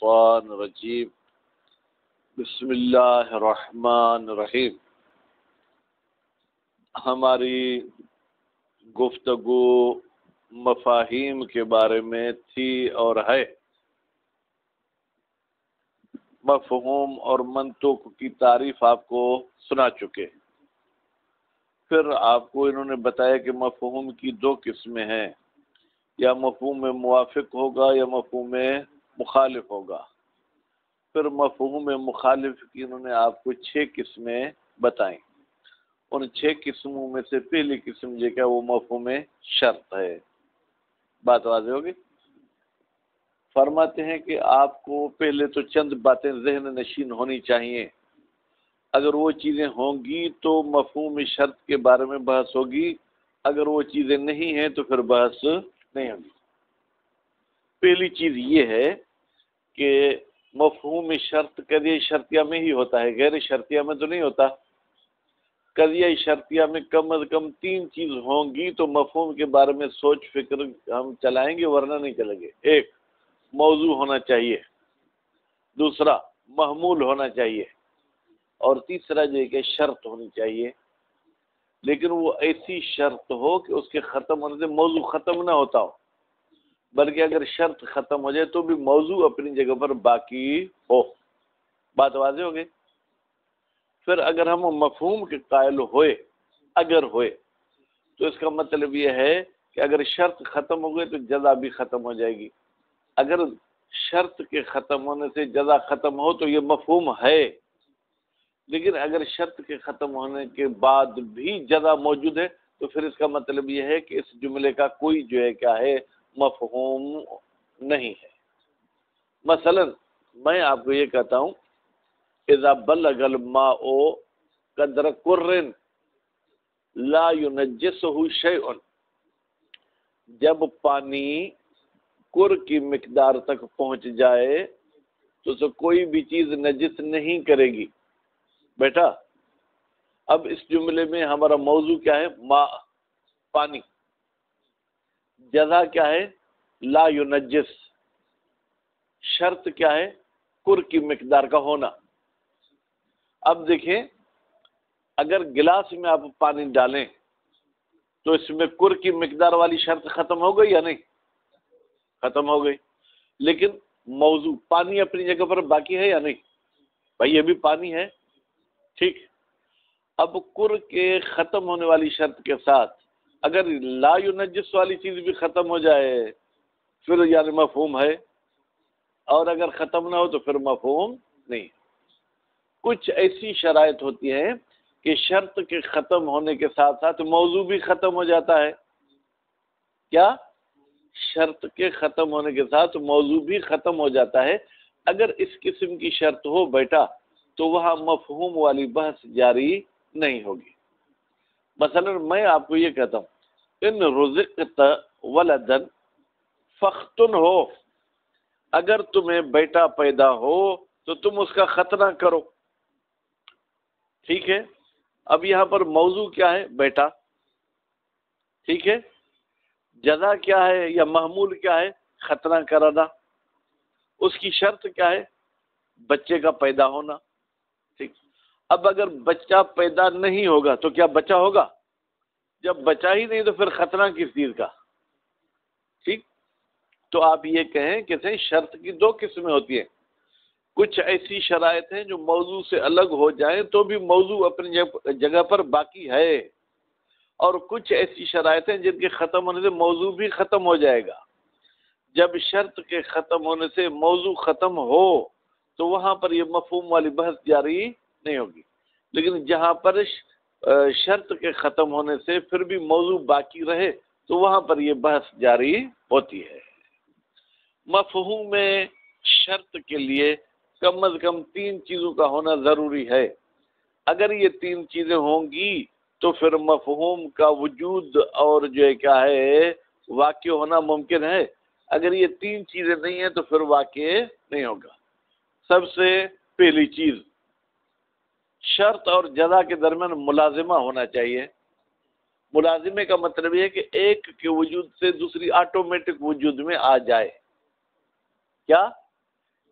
الشیطان الرجیم بسم اللہ الرحمن الرحیم۔ ہماری گفتگو مفاہیم کے بارے میں تھی اور ہے۔ مفہوم اور منطق کی تعریف آپ کو سنا چکے، پھر آپ کو انہوں نے بتایا کہ مفہوم کی دو قسمیں ہیں، یا مفہوم موافق ہوگا یا مفہوم مخالف ہوگا۔ پھر مفہوم مخالف کی انہوں نے آپ کو 6 قسمیں بتائیں۔ ان 6 قسموں میں سے پہلی قسم جو کہ وہ مفہوم شرط ہے۔ بات واضح ہوگی؟ فرماتے ہیں کہ آپ کو پہلے تو چند باتیں ذہن نشین ہونی چاہیے۔ اگر وہ چیزیں ہوں گی تو مفہوم شرط کے بارے میں بحث ہوگی، اگر وہ چیزیں نہیں ہیں تو پھر بحث نہیں ہوگی۔ پہلی چیز یہ ہے کہ مفہوم شرط قضیہ شرطیہ میں ہی ہوتا ہے، غیر شرطیہ میں تو نہیں ہوتا۔ قضیہ شرطیہ میں کم از کم 3 چیز ہوں گی تو مفہوم کے بارے میں سوچ فکر ہم چلائیں گے، ورنہ نہیں چلیں گے۔ ایک، موضوع ہونا چاہیے، دوسرا محمول ہونا چاہیے، اور تیسرا جو ہے کہ شرط ہونی چاہیے، لیکن وہ ایسی شرط ہو کہ اس کے ختم ہونے سے موضوع ختم نہ ہوتا ہو، بلکہ اگر شرط ختم ہو جائے تو بھی موضوع اپنی جگہ پر باقی ہو۔ بات واضح ہو گئی؟ پھر اگر ہم مفہوم کے قائل ہوئے، اگر ہوئے، تو اس کا مطلب یہ ہے کہ اگر شرط ختم ہو گئی تو جزا بھی ختم ہو جائے گی۔ اگر شرط کے ختم ہونے سے جزا ختم ہو تو یہ مفہوم ہے، لیکن اگر شرط کے ختم ہونے کے بعد بھی جزا موجود ہے تو پھر اس کا مطلب یہ ہے کہ اس جملے کا کوئی جو ہے کیا ہے مفہوم نہیں ہے۔ مثلا میں آپ کو یہ کہتا ہوں اذا بلغ الماء قدر قر لا ينجسه شيء، جب پانی قر کی مقدار تک پہنچ جائے تو اسے کوئی بھی چیز نجس نہیں کرے گی۔ بیٹا اب اس جملے میں ہمارا موضوع کیا ہے؟ ماء، پانی۔ جزا کیا ہے؟ لا ينجس۔ شرط کیا ہے؟ قر کی مقدار کا ہونا۔ اب دیکھیں، اگر گلاس میں آپ پانی ڈالیں تو اس میں قر کی مقدار والی شرط ختم ہو گئی یا نہیں؟ ختم ہو گئی، لیکن موضوع پانی اپنی جگہ پر باقی ہے یا نہیں؟ بھائی یہ بھی پانی ہے، ٹھیک۔ اب قر کے ختم ہونے والی شرط کے ساتھ اگر لا ينجس والی چیز بھی ختم ہو جائے پھر یعنی مفہوم ہے، اور اگر ختم نہ ہو تو پھر مفہوم نہیں۔ کچھ ایسی شرائط ہوتی ہیں کہ شرط کے ختم ہونے کے ساتھ ساتھ موضوع بھی ختم ہو جاتا ہے۔ کیا؟ شرط کے ختم ہونے کے ساتھ موضوع بھی ختم ہو جاتا ہے۔ اگر اس قسم کی شرط ہو بیٹا تو وہاں مفہوم والی بحث جاری نہیں ہوگی۔ مثلا میں آپ کو یہ کہتا ہوں ان رزقت ولدا فاختن ہو، اگر تمہیں بیٹا پیدا ہو تو تم اس کا ختنہ کرو، ٹھیک ہے۔ اب یہاں پر موضوع کیا ہے؟ بیٹا، ٹھیک ہے۔ جزا کیا ہے یا محمول کیا ہے؟ ختنہ کرانا۔ اس کی شرط کیا ہے؟ بچے کا پیدا ہونا، ٹھیک۔ اب اگر بچہ پیدا نہیں ہوگا تو کیا بچہ ہوگا؟ جب بچہ ہی نہیں تو پھر ختنہ کس چیز کا؟ ٹھیک۔ تو آپ یہ کہیں کہ شرط کی 2 قسمیں ہوتی ہیں، کچھ ایسی شرائط ہیں جو موضوع سے الگ ہو جائیں تو بھی موضوع اپنی جگہ پر باقی ہے، اور کچھ ایسی شرائط ہیں جن کے ختم ہونے سے موضوع بھی ختم ہو جائے گا۔ جب شرط کے ختم ہونے سے موضوع ختم ہو تو وہاں پر یہ مفہوم والی بحث جاری نہیں ہوگی، لیکن جہاں پر شرط کے ختم ہونے سے پھر بھی موضوع باقی رہے تو وہاں پر یہ بحث جاری ہوتی ہے۔ مفہوم شرط کے لیے کم از کم 3 چیزوں کا ہونا ضروری ہے۔ اگر یہ 3 چیزیں ہوں گی تو پھر مفہوم کا وجود اور جو ہے کیا ہے واقع ہونا ممکن ہے۔ اگر یہ 3 چیزیں نہیں ہیں تو پھر واقع نہیں ہوگا۔ سب سے پہلی چیز، شرط اور جزا کے درمیان ملازمہ ہونا چاہیے۔ ملازمے کا مطلب یہ ہے کہ ایک کے وجود سے دوسری آٹومیٹک وجود میں آ جائے۔ کیا؟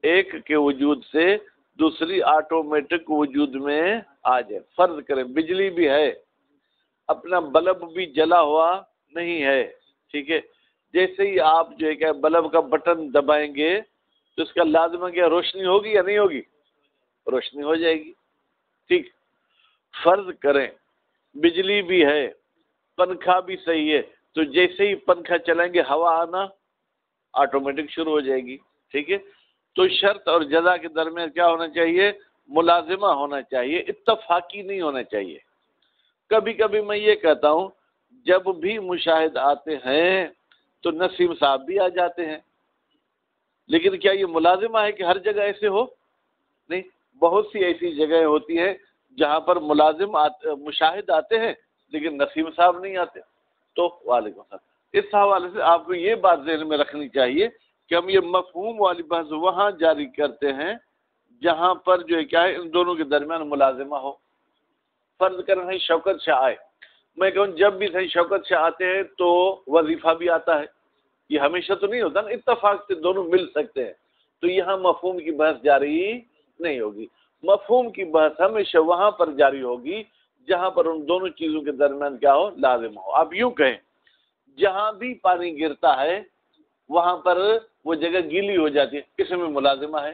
ایک کے وجود سے دوسری آٹومیٹک وجود میں آ جائے. فرض کریں بجلی بھی ہے، اپنا بلب بھی جلا ہوا نہیں ہے، ٹھیک ہے، جیسے ہی آپ جو ہے کہ بلب کا بٹن دبائیں گے تو اس کا لازمہ کیا روشنی ہوگی یا نہیں ہوگی؟ روشنی ہو جائے گی. ٹھیک، فرض کریں بجلی بھی ہے، پنکھا بھی صحیح ہے، تو جیسے ہی پنکھا چلائیں گے ہوا آنا آٹومیٹک شروع ہو جائے گی. ٹھیک ہے، تو شرط اور جزا کے درمیان کیا ہونا چاہیے؟ ملازمہ ہونا چاہیے، اتفاقی نہیں ہونا چاہیے. کبھی کبھی میں یہ کہتا ہوں جب بھی مشاہد آتے ہیں تو نسیم صاحب بھی آ جاتے ہیں، لیکن کیا یہ ملازمہ ہے کہ ہر جگہ ایسے ہو؟ نہیں، بہت سی ایسی جگہیں ہوتی ہیں جہاں پر مشاہد آتے ہیں لیکن نسیم صاحب نہیں آتے. تو وعلیکم السلام. اس حوالے سے آپ کو یہ بات ذہن میں رکھنی چاہیے کہ ہم یہ مفہوم والی بحث وہاں جاری کرتے ہیں جہاں پر جو ہے کیا ہے ان دونوں کے درمیان ملازمہ ہو. فرض کریں ہے شوکت شاہ آئے، میں کہوں جب بھی صحیح شوکت شاہ آتے ہیں تو وظیفہ بھی آتا ہے، یہ ہمیشہ تو نہیں ہوتا نا، اتفاق سے دونوں مل سکتے ہیں. تو یہاں مفہوم کی بحث جاری نہیں ہوگی. مفہوم کی بحث ہمیشہ وہاں پر جاری ہوگی جہاں پر ان دونوں چیزوں کے درمیان کیا ہو؟ لازم ہو. آپ یوں کہیں جہاں بھی پانی گرتا ہے وہاں پر وہ جگہ گیلی ہو جاتی ہے، اس میں ملازمہ ہے.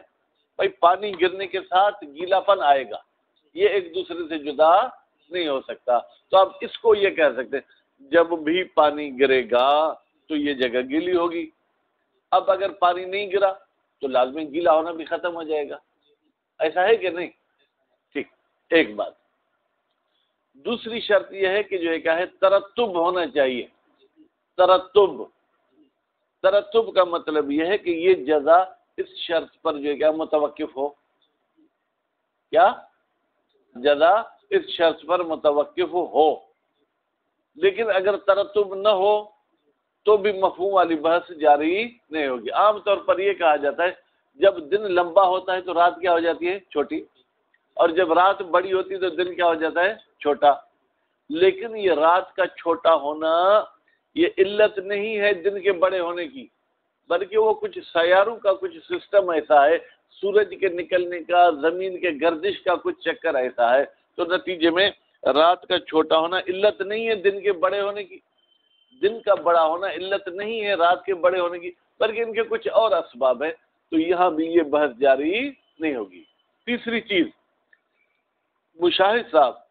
بھائی پانی گرنے کے ساتھ گیلا پن آئے گا، یہ ایک دوسرے سے جدا نہیں ہو سکتا. تو آپ اس کو یہ کہہ سکتے ہیں جب بھی پانی گرے گا تو یہ جگہ گیلی ہوگی. اب اگر پانی نہیں گرا تو لازمی گیلا ہونا بھی ختم ہو جائے گا. ایسا ہے کہ نہیں؟ ٹھیک، ایک بات. دوسری شرط یہ ہے کہ جو ہے کیا ہے ترتب ہونا چاہیے. ترتب کا مطلب یہ ہے کہ یہ جزا اس شرط پر جو ہے کیا متوقف ہو. کیا جزا اس شرط پر متوقف ہو. لیکن اگر ترتب نہ ہو تو بھی مفہوم والی بحث جاری نہیں ہوگی. عام طور پر یہ کہا جاتا ہے جب دن لمبا ہوتا ہے تو رات کیا ہو جاتی ہے؟ چھوٹی. اور جب رات بڑی ہوتی ہے تو دن کیا ہو جاتا ہے؟ چھوٹا. لیکن یہ رات کا چھوٹا ہونا یہ علت نہیں ہے دن کے بڑے ہونے کی، بلکہ وہ کچھ سیاروں کا کچھ سسٹم ایسا ہے، سورج کے نکلنے کا، زمین کے گردش کا کچھ چکر ایسا ہے. تو نتیجے میں رات کا چھوٹا ہونا علت نہیں ہے دن کے بڑے ہونے کی، دن کا بڑا ہونا علت نہیں ہے رات کے بڑے ہونے کی، بلکہ ان کے کچھ اور اسباب ہیں. تو یہاں بھی یہ بحث جاری نہیں ہوگی. تیسری چیز، مشاہد صاحب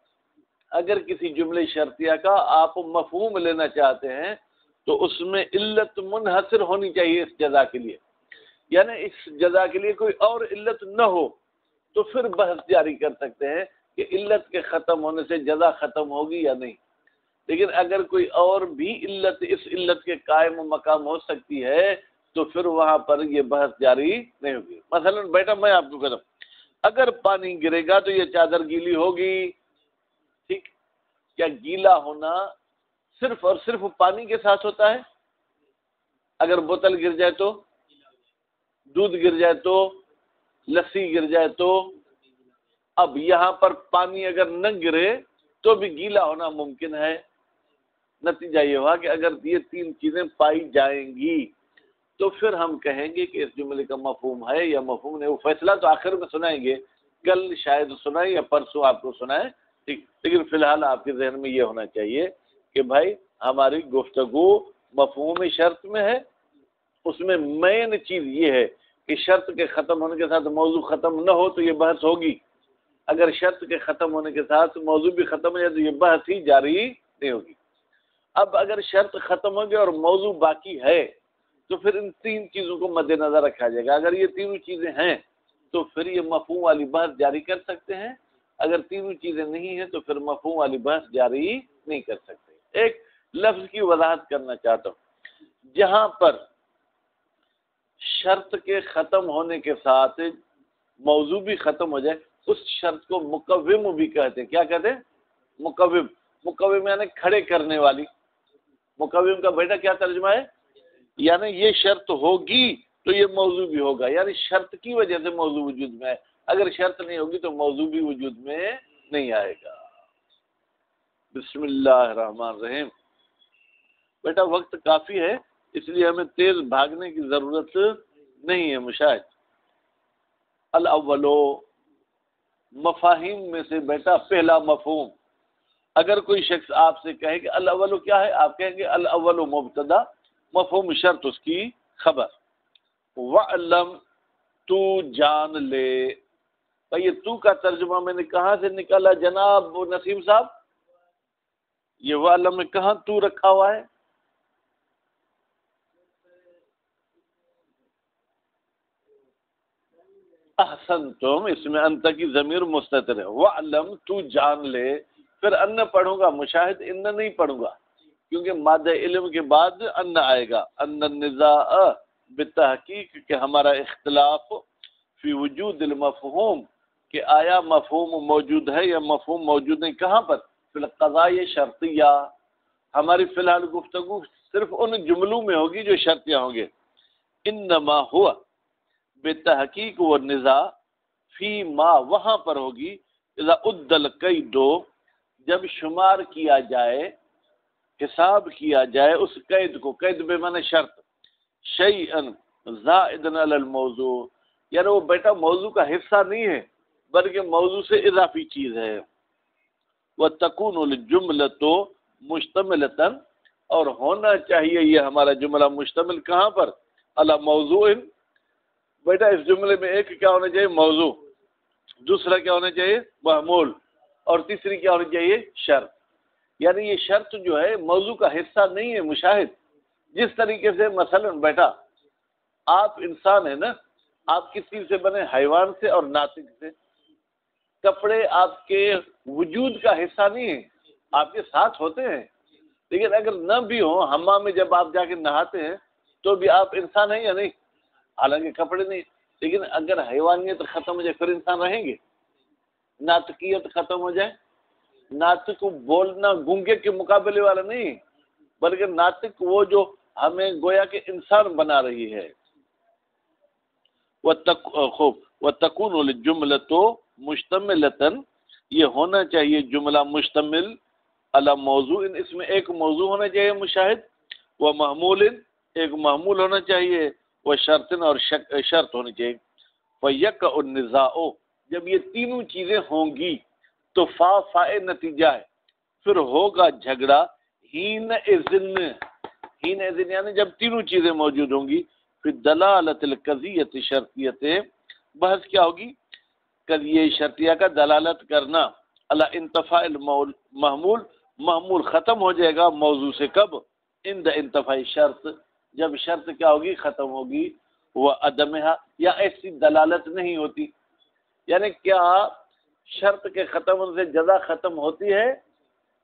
اگر کسی جملے شرطیہ کا آپ مفہوم لینا چاہتے ہیں تو اس میں علت منحصر ہونی چاہیے اس جزا کے لیے، یعنی اس جزا کے لیے کوئی اور علت نہ ہو تو پھر بحث جاری کر سکتے ہیں کہ علت کے ختم ہونے سے جزا ختم ہوگی یا نہیں. لیکن اگر کوئی اور بھی علت اس علت کے قائم و مقام ہو سکتی ہے تو پھر وہاں پر یہ بحث جاری نہیں ہوگی. مثلا بیٹا میں آپ کو کہتا ہوں اگر پانی گرے گا تو یہ چادر گیلی ہوگی. ٹھیک، کیا گیلا ہونا صرف اور صرف پانی کے ساتھ ہوتا ہے؟ اگر بوتل گر جائے تو، دودھ گر جائے تو، لسی گر جائے تو. اب یہاں پر پانی اگر نہ گرے تو بھی گیلا ہونا ممکن ہے. نتیجہ یہ ہوا کہ اگر یہ تین چیزیں پائی جائیں گی تو پھر ہم کہیں گے کہ اس جملے کا مفہوم ہے یا مفہوم نہیں. وہ فیصلہ تو آخر میں سنائیں گے، کل شاید سنائیں یا پرسوں آپ کو سنائیں. ٹھیک، لیکن فی الحال آپ کے ذہن میں یہ ہونا چاہیے کہ بھائی ہماری گفتگو مفہوم شرط میں ہے. اس میں مین چیز یہ ہے کہ شرط کے ختم ہونے کے ساتھ موضوع ختم نہ ہو تو یہ بحث ہوگی. اگر شرط کے ختم ہونے کے ساتھ موضوع بھی ختم ہو جائے تو یہ بحث ہی جاری نہیں ہوگی. اب اگر شرط ختم ہو گئی اور موضوع باقی ہے تو پھر ان تین چیزوں کو مد نظر رکھا جائے گا. اگر یہ تینوں چیزیں ہیں تو پھر یہ مفہوم والی بحث جاری کر سکتے ہیں، اگر تینوں چیزیں نہیں ہیں تو پھر مفہوم والی بحث جاری نہیں کر سکتے. ایک لفظ کی وضاحت کرنا چاہتا ہوں، جہاں پر شرط کے ختم ہونے کے ساتھ موضوع بھی ختم ہو جائے اس شرط کو مقوم بھی کہتے ہیں. کیا کہتے ہیں؟ مقوم. مقوم یعنی کھڑے کرنے والی. مقوم کا بیٹا کیا ترجمہ ہے؟ یعنی یہ شرط ہوگی تو یہ موضوع بھی ہوگا، یعنی شرط کی وجہ سے موضوع وجود میں ہے. اگر شرط نہیں ہوگی تو موضوع بھی وجود میں نہیں آئے گا. بسم اللہ الرحمن الرحیم. بیٹا وقت کافی ہے اس لیے ہمیں تیز بھاگنے کی ضرورت نہیں ہے. مشاہد الاولو، مفاہیم میں سے بیٹا پہلا مفہوم. اگر کوئی شخص آپ سے کہے کہ الاولو کیا ہے، آپ کہیں گے الاولو مبتدا، مفہوم شرط اس کی خبر. وَعْلَمْ، تو جان لے. تو یہ تو کا ترجمہ میں نے کہاں سے نکالا جناب نسیم صاحب؟ یہ وَعْلَمْ میں کہاں تو رکھا ہوا ہے؟ احسنتم، اس میں انت کی ضمیر مستتر ہے. وَعْلَمْ، تو جان لے. پھر ان پڑھوں گا، مشاہد ان نہیں پڑھوں گا، کیونکہ مادہ علم کے بعد ان آئے گا. ان النزاع بالتحقیق، کہ ہمارا اختلاف فی وجود المفہوم، کہ آیا مفہوم موجود ہے یا مفہوم موجود نہیں. کہاں پر؟ فی القضاء شرطیہ. ہماری فی الحال گفتگو صرف ان جملوں میں ہوگی جو شرطیہ ہوں گے. انما ہوا بالتحقیق والنزاع فی ما، وہاں پر ہوگی اذا عد القید، جب شمار کیا جائے، حساب کیا جائے اس قید کو. قید بے معنی شرط. شیئن زائدن علی الموضوع، یعنی وہ بیٹا موضوع کا حصہ نہیں ہے بلکہ موضوع سے اضافی چیز ہے. وَتَكُونُ الْجُمْلَةُ مُشْتَمِلَةً، اور ہونا چاہیے یہ ہمارا جملہ مشتمل کہاں پر؟ علی موضوع. بیٹا اس جملے میں ایک کیا ہونا چاہیے؟ موضوع. دوسرا کیا ہونا چاہیے؟ محمول. اور تیسری کیا ہونی چاہیے؟ شرط. یعنی یہ شرط جو ہے موضوع کا حصہ نہیں ہے. مشاہد جس طریقے سے مثلا بیٹا آپ انسان ہیں نا، آپ کس چیز سے بنے؟ حیوان سے اور ناطق سے. کپڑے آپ کے وجود کا حصہ نہیں ہیں، آپ کے ساتھ ہوتے ہیں، لیکن اگر نہ بھی ہوں، حمام میں جب آپ جا کے نہاتے ہیں تو بھی آپ انسان ہیں یا نہیں؟ حالانکہ کپڑے نہیں. لیکن اگر حیوانیت ختم ہو جائے پھر انسان رہیں گے؟ ناطقیت ختم ہو جائے، ناطق بولنا گونگے کے مقابلے والا نہیں، بلکہ ناطق وہ جو ہمیں گویا کہ انسان بنا رہی ہے. وَتَكُونُ الْجُمْلَةُ مُشْتَمِلَةً، یہ ہونا چاہیے جملہ مشتمل علی موضوع، اس میں ایک موضوع ہونا چاہیے مشاہد، ومحمول، ایک محمول ہونا چاہیے، وشرط، اور شرط ہونی چاہیے. فَيَقَعُ النِّزَاعُ، جب یہ تینوں چیزیں ہوں گی تو فائے نتیجہ ہے، پھر ہوگا جھگڑا. ہین اذن یعنی جب تینوں چیزیں موجود ہوں گی. پھر دلالت القضیت شرطیت، بحث کیا ہوگی؟ قضیہ شرطیہ کا دلالت کرنا علی انتفاء المحمول، محمول ختم ہو جائے گا موضوع سے. کب؟ عند انتفاء شرط، جب شرط کیا ہوگی؟ ختم ہوگی. وہ عدمہا، یا ایسی دلالت نہیں ہوتی. یعنی کیا شرط کے ختم ہونے سے جزا ختم ہوتی ہے؟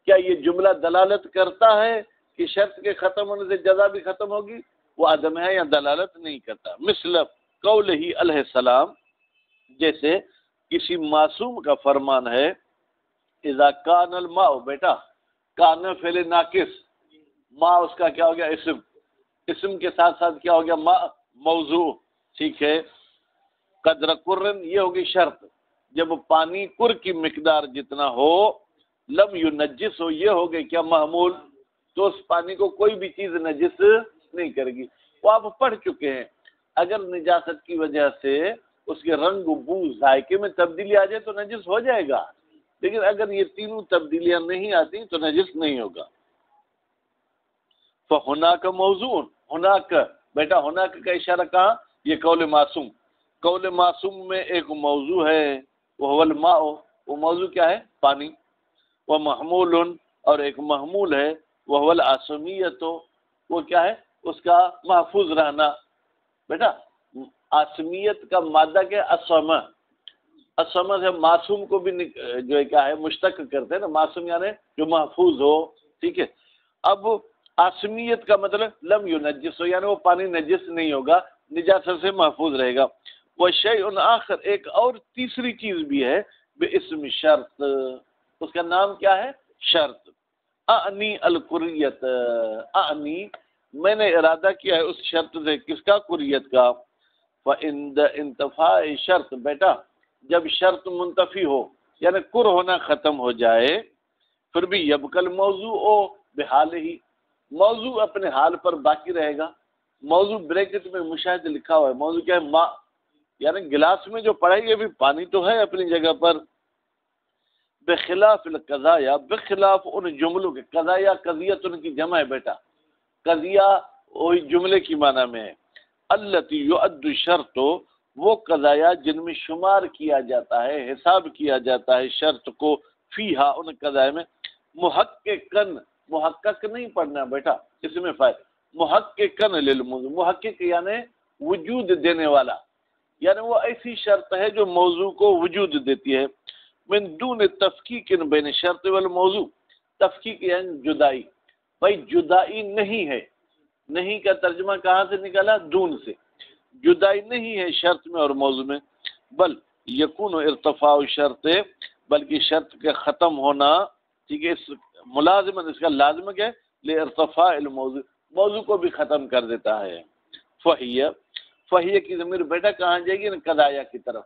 کیا یہ جملہ دلالت کرتا ہے کہ شرط کے ختم ہونے سے جزا بھی ختم ہوگی؟ وہ عدم ہے یا دلالت نہیں کرتا. مثل قولہ علیہ السلام، جیسے کسی معصوم کا فرمان ہے، اذا کان الماء، بیٹا کان فعل ناقص، ما اس کا کیا ہو گیا؟ اسم. اسم کے ساتھ ساتھ کیا ہو گیا؟ ما موضوع. ٹھیک ہے. قدر قرن، یہ ہوگی شرط. جب پانی قر کی مقدار جتنا ہو، لم ینجس ہو، یہ ہو گئی کیا؟ محمول. تو اس پانی کو کوئی بھی چیز نجس نہیں کرے گی. وہ آپ پڑھ چکے ہیں، اگر نجاست کی وجہ سے اس کے رنگ، بو، ذائقے میں تبدیلی آ جائے تو نجس ہو جائے گا، لیکن اگر یہ تینوں تبدیلیاں نہیں آتی تو نجس نہیں ہوگا. فَهُنَاكَ موضوع، ہناک، بیٹا ہناک کا اشارہ کہاں؟ یہ قول معصوم. قول معصوم میں ایک موضوع ہے، وہ الماء، وہ موضوع کیا ہے؟ پانی. وہ محمول، اور ایک محمول ہے، وہ العصمیت، وہ کیا ہے؟ اس کا محفوظ رہنا. بیٹا عصمیت کا مادہ کیا؟ اسمہ. اسمہ سے معصوم کو بھی جو ہے کیا ہے؟ مشتق کرتے ہیں نا. معصوم یعنی جو محفوظ ہو. ٹھیک ہے. اب عصمیت کا مطلب لم ینجس ہو، یعنی وہ پانی نجس نہیں ہوگا، نجاست سے محفوظ رہے گا. وشیء آخر، ایک اور تیسری چیز بھی ہے، باسم شرط، اس کا نام کیا ہے؟ شرط. اعنی القریت، اعنی میں نے ارادہ کیا ہے اس شرط سے. کس کا؟ قریت کا. فعند انتفاء شرط، بیٹا جب شرط منتفی ہو یعنی قر ہونا ختم ہو جائے، پھر بھی یبقى الموضوع بحال ہی، موضوع اپنے حال پر باقی رہے گا. موضوع بریکٹ میں مشاہد لکھا ہوا ہے. موضوع کیا ہے؟ ما. یعنی گلاس میں جو پڑا ہے یہ بھی پانی تو ہے اپنی جگہ پر. بخلاف القضایا، بخلاف ان جملوں کے، قضایا قضیت ان کی جمع ہے بیٹا، قضیہ وہی جملے کی معنی میں ہے. التی یعد الشرط، وہ قضایا جن میں شمار کیا جاتا ہے، حساب کیا جاتا ہے شرط کو، فیہا ان قضایا میں، محققن، محقق نہیں پڑھنا بیٹا اس میں فائدہ، محققن للموضوع، محقق یعنی وجود دینے والا، یعنی وہ ایسی شرط ہے جو موضوع کو وجود دیتی ہے. من دون تفکیک بین شرط والموضوع، تفکیک یعنی جدائی، بھائی جدائی نہیں ہے، نہیں کا ترجمہ کہاں سے نکالا؟ دون سے، جدائی نہیں ہے شرط میں اور موضوع میں. بل یکون ارتفاع شرط، بلکہ شرط کے ختم ہونا، ٹھیک ہے، اس ملازمن، اس کا لازم کیا ہے؟ لارتفاع الموضوع، موضوع کو بھی ختم کر دیتا ہے. فہیہ کی ضمیر بیٹا کہاں جائے گی؟ قضایا کی طرف.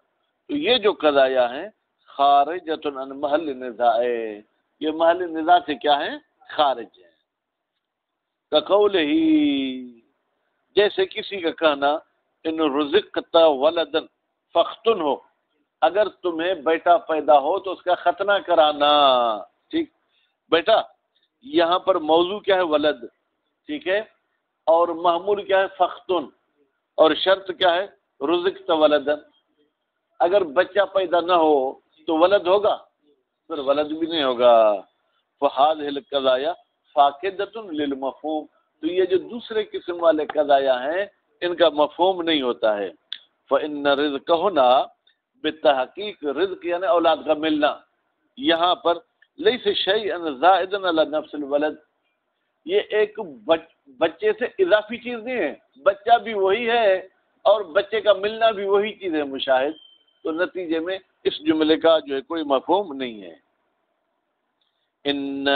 تو یہ جو قضایا ہیں خارجۃ عن محل نزاع، یہ محل نزاع سے کیا ہے؟ خارج ہے. کقول ہی، جیسے کسی کا کہنا ان رزقت ولدن فختن ہو، اگر تمہیں بیٹا پیدا ہو تو اس کا ختنہ کرانا. ٹھیک بیٹا، یہاں پر موضوع کیا ہے؟ ولد، ٹھیک ہے، اور معمول کیا ہے؟ فختن، اور شرط کیا ہے؟ رزقت ولدن. اگر بچہ پیدا نہ ہو تو ولد ہوگا؟ پھر ولد بھی نہیں ہوگا. فہذہ القضایا فاقدۃ للمفہوم، تو یہ جو دوسرے قسم والے قضایا ہیں ان کا مفہوم نہیں ہوتا ہے. فإن رزق ہونا بالتحقیق، رزق یعنی اولاد کا ملنا، یہاں پر لیس شیئا زائدا علی نفس الولد، یہ ایک بچے سے اضافی چیز نہیں ہے، بچہ بھی وہی ہے اور بچے کا ملنا بھی وہی چیز ہے مشاہد. تو نتیجے میں اس جملے کا جو ہے کوئی مفہوم نہیں ہے. ان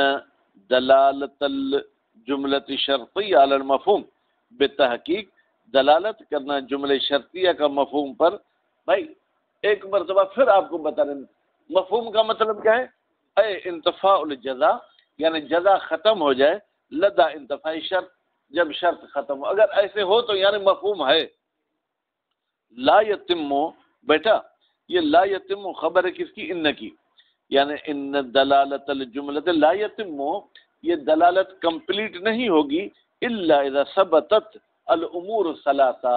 دلالت الجملۃ شرطیہ علی المفہوم بالتحقیق، دلالت کرنا جملے شرطیہ کا مفہوم پر. بھائی ایک مرتبہ پھر آپ کو بتا دیں مفہوم کا مطلب کیا ہے؟ اے انتفاع الجزا، یعنی جزا ختم ہو جائے، لدا انتفاع شرط، جب شرط ختم ہو. اگر ایسے ہو تو یعنی مفہوم ہے. لا یتم، بیٹا یہ لا یتم خبر ہے کس کی؟ ان کی، یعنی ان دلالت الجملۃ لا یتم، یہ دلالت کمپلیٹ نہیں ہوگی الا اذا ثبتت الامور الثلاثہ،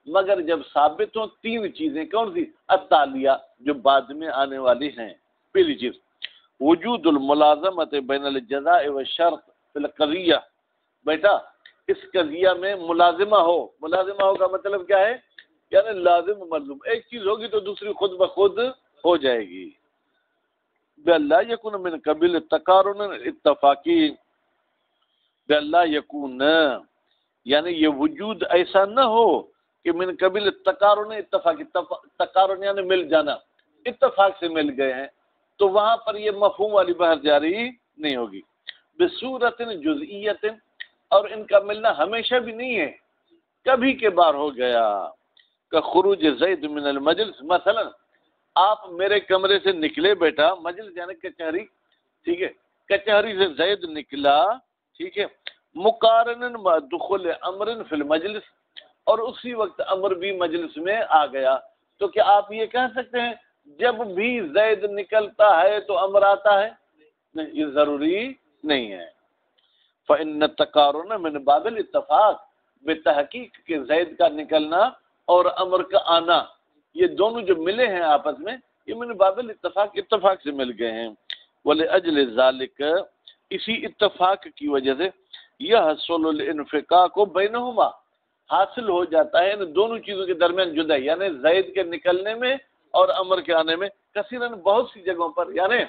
مگر جب ثابت ہوں تین چیزیں. کون سی؟ التالیہ، جو بعد میں آنے والی ہیں. پہلی چیز وجود الملازمت بین الجزاء والشرط فی القضیہ، بیٹا اس قضیہ میں ملازمہ ہو. ملازمہ ہو کا مطلب کیا ہے؟ یعنی لازم و ملزوم، ایک چیز ہوگی تو دوسری خود بخود ہو جائے گی. بِأَلَّا يَكُونَ مِنْ قَبِيلِ التَّقَارُنِ الاتفاقی، بِأَلَّا يَكُونَ یعنی یہ وجود ایسا نہ ہو کہ من قبیل التقارن اتفاقی، تقارن یعنی مل جانا، اتفاق سے مل گئے ہیں، تو وہاں پر یہ مفہوم والی بحث جاری نہیں ہوگی. بصورت جزئیت، اور ان کا ملنا ہمیشہ بھی نہیں ہے، کبھی کے بار ہو گیا. کہ خروج زید من المجلس، مثلا آپ میرے کمرے سے نکلے بیٹا، مجلس یعنی کچہری، ٹھیک ہے، کچہری سے زید نکلا، ٹھیک ہے، مقارنن مع دخول امر فی المجلس، اور اسی وقت امر بھی مجلس میں آ گیا. تو کیا آپ یہ کہہ سکتے ہیں جب بھی زید نکلتا ہے تو امر آتا ہے؟ نہیں، یہ ضروری نہیں ہے. فإن التقارن من باب الاتفاق، بتحقیق کہ زید کا نکلنا اور امر کا آنا، یہ دونوں جو ملے ہیں آپس میں، یہ من باب الاتفاق، اتفاق سے مل گئے ہیں. ولاجل ذالک، اسی اتفاق کی وجہ سے یحصل الانفقاق بینہما، حاصل ہو جاتا ہے ان دونوں چیزوں کے درمیان جدائی، یعنی زید کے نکلنے میں اور امر کے آنے میں. کثیرن بہت سی جگہوں پر، یعنی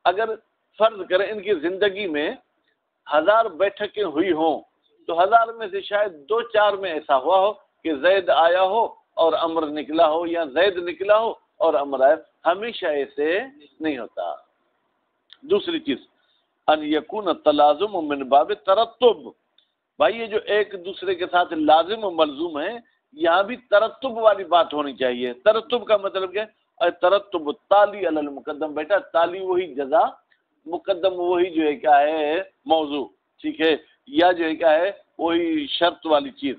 اگر فرض کریں ان کی زندگی میں 1000 بیٹھکیں ہوئی ہوں تو 1000 میں سے شاید 2-4 میں ایسا ہوا ہو کہ زید آیا ہو اور امر نکلا ہو، یا زید نکلا ہو اور امر آیا. ہمیشہ ایسے نہیں ہوتا. دوسری چیز ان یکون التلازم من باب ترتب، بھائی یہ جو ایک دوسرے کے ساتھ لازم و ملزوم ہے، یہاں بھی ترتب والی بات ہونی چاہیے. ترتب کا مطلب کیا ہے؟ ترتب التالی علی المقدم، بیٹا تالی وہی جزا، مقدم وہی جو ہے کیا ہے؟ موضوع، ٹھیک ہے، یا جو ہے کیا ہے؟ وہی شرط والی چیز.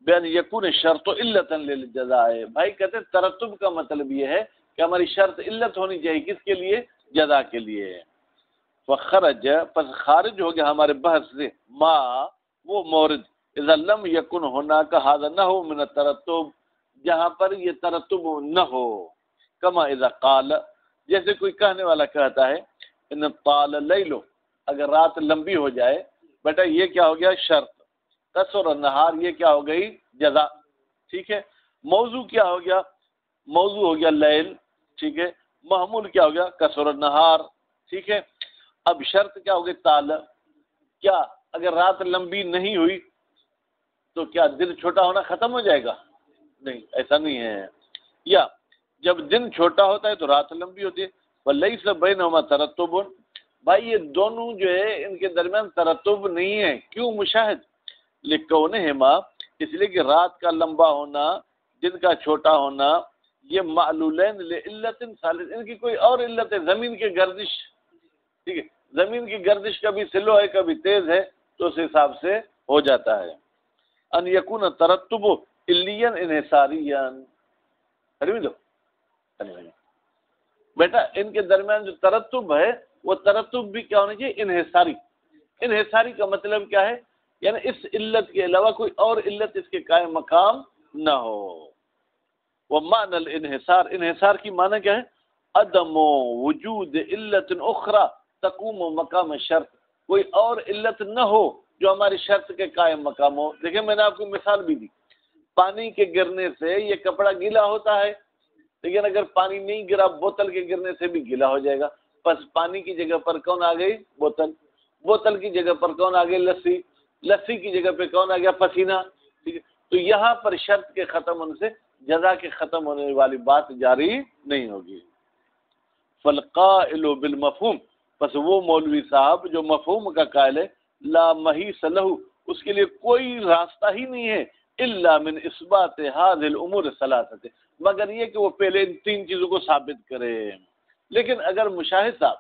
بین یکون شرط علتا للجزاء، بھائی کہتے ہیں ترتب کا مطلب یہ ہے کہ ہماری شرط علت ہونی چاہیے، کس کے لیے؟ جزا کے لیے. فخرج، پس خارج ہو گیا ہمارے بحث سے، ما وہ مورد، اذا لم یکن هناك هذا نحو من الترتب، جہاں پر یہ ترتب نہ ہو. کما اذا قال، جیسے کوئی کہنے والا کہتا ہے ان طال اللیل، اگر رات لمبی ہو جائے، بیٹا یہ کیا ہو گیا؟ شرط. قصر النہار، یہ کیا ہو گئی؟ جزا. ٹھیک ہے. موضوع کیا ہو گیا؟ موضوع ہو گیا لیل. ٹھیک ہے. محمول کیا ہو گیا؟ قصر النہار. ٹھیک ہے. اب شرط کیا ہو گئی؟ طال. کیا اگر رات لمبی نہیں ہوئی تو کیا دن چھوٹا ہونا ختم ہو جائے گا؟ نہیں، ایسا نہیں ہے. یا جب دن چھوٹا ہوتا ہے تو رات لمبی ہوتی ہے. وَلَيْسَ بَيْنَهُمَا تَرَتُّبٌ، بھائی یہ دونوں جو ہے ان کے درمیان ترتب نہیں ہے. کیوں؟ مشاہد لِكَوْنِهِمَا، اس لیے کہ رات کا لمبا ہونا، دن کا چھوٹا ہونا، یہ معلولین لعلت ثالث، ان کی کوئی اور علت ہے. زمین کی گردش، ٹھیک ہے، زمین کی گردش کبھی سلو ہے کبھی تیز ہے، تو اس حساب سے ہو جاتا ہے. ان یکون ترتب علیاً انحصاریاً، بیٹا ان کے درمیان جو ترتب ہے وہ ترتب بھی کیا ہونا چاہیے؟ انحصاری. انحصاری کا مطلب کیا ہے؟ یعنی اس علت کے علاوہ کوئی اور علت اس کے قائم مقام نہ ہو. وہ معنی الانحصار، انحصار کی معنی کیا ہے؟ عدم وجود علت اخرى تقوم مقام شرط، کوئی اور علت نہ ہو جو ہماری شرط کے قائم مقام ہو. دیکھیں میں نے آپ کو مثال بھی دی، پانی کے گرنے سے یہ کپڑا گیلا ہوتا ہے، لیکن اگر پانی نہیں گرا بوتل کے گرنے سے بھی گیلا ہو جائے گا. بس پانی کی جگہ پر کون آ گئی؟ بوتل. بوتل کی جگہ پر کون آ گئی؟ لسی. لسی کی جگہ پہ کون آ گیا؟ پسینہ. ٹھیک ہے. تو یہاں پر شرط کے ختم ہونے سے جزا کے ختم ہونے والی بات جاری نہیں ہوگی. فالقائل بالمفہوم، بس وہ مولوی صاحب جو مفہوم کا قائل ہے، لا محیص لہ، اس کے لیے کوئی راستہ ہی نہیں ہے، الا من اثبات هذه الامور الثلاثه، مگر یہ کہ وہ پہلے ان تین چیزوں کو ثابت کرے. لیکن اگر مشاہد صاحب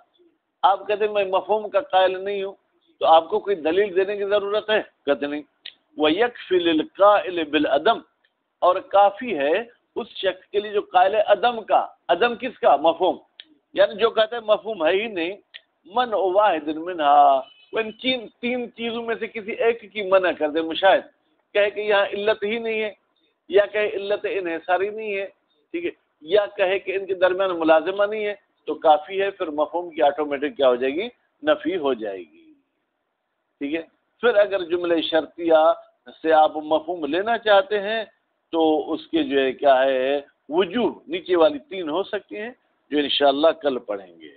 آپ کہتے ہیں میں مفہوم کا قائل نہیں ہوں، تو آپ کو کوئی دلیل دینے کی ضرورت ہے؟ کہتے نہیں. وَيَكْفِي لِلْقَائِلِ بِالْعَدَمِ، اور کافی ہے اس شخص کے لیے جو قائل عدم کا. عدم کس کا؟ مفہوم. یعنی جو کہتے ہیں مفہوم ہے ہی نہیں، من واحد منہا، وہ ان تین چیزوں میں سے کسی ایک کی منع کر دے. مشاہد کہے کہ یہاں علت ہی نہیں ہے، یا کہے علت انحصاری نہیں ہے، ٹھیک ہے، یا کہے کہ ان کے درمیان ملازمہ نہیں ہے، تو کافی ہے. پھر مفہوم کی آٹومیٹک کیا ہو جائے گی؟ نفی ہو جائے گی. ٹھیک ہے. پھر اگر جملہ شرطیہ سے آپ مفہوم لینا چاہتے ہیں تو اس کے جو ہے کیا ہے وجوہ نیچے والی تین ہو سکتی ہیں جو انشاءاللہ کل پڑھیں گے.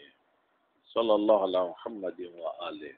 صلی اللہ علیہ محمد و آلہ.